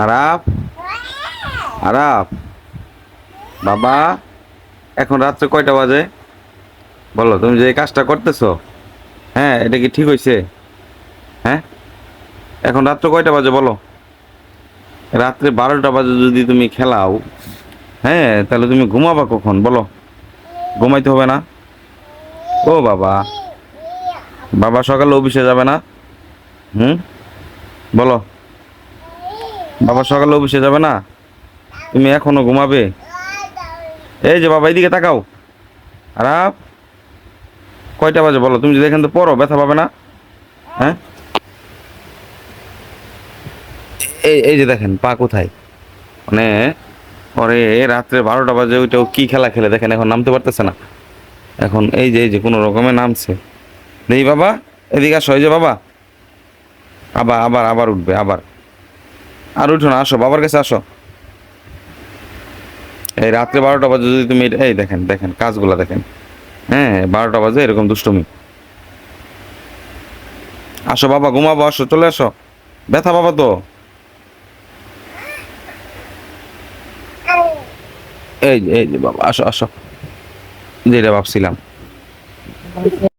আরাফ, আরাফ, বাবা, এখন রাত্রে কয়টা বাজে? বলো, তুমি যে এই কাজটা করতেছো, হ্যাঁ, এটা কি ঠিক হয়েছে? হ্যাঁ, এখন রাত্রে কয়টা বাজে বলো? রাত্রে 12টা বাজে যদি তুমি খেলাও, হ্যাঁ, তাহলে তুমি ঘুমাবা কখন বলো? ঘুমাইতে হবে না? ও বাবা, বাবা সকালে অফিসে যাবে না? হুম, বলো, বাবা সকালে অফিসে যাবে না? তুমি এখনো ঘুমাবে? এই যে বাবা, এইদিকে তাকাও। আরাফ, কয়টা বাজে বলো? তুমি যদি এখান থেকে পড়ো, ব্যথা পাবে না? হ্যাঁ, এই এই যে দেখেন পা কোথায়, মানে পরে রাত্রে 12টা বাজে ওইটাও কি খেলা খেলে দেখেন, এখন নামতে পারতেছে না। এখন এই যে কোনো রকমে নামছে। নেই বাবা, এদিকে আসো, এই যে বাবা, আবার আবার আবার উঠবে আবার। আর উঠো না, আসো বাবার কাছে আসো। এই রাত্রে 12টা বাজে যদি তুমি এই দেখেন দেখেন কাজগুলা দেখেন, হ্যাঁ, 12টা বাজে এরকম দুষ্টুমি। আসো বাবা, ঘুমাবো, আসো, চলে আসো। ব্যথা বাবা তো, এই যে বাবা, আসো আসো, যেটা ভাবছিলাম।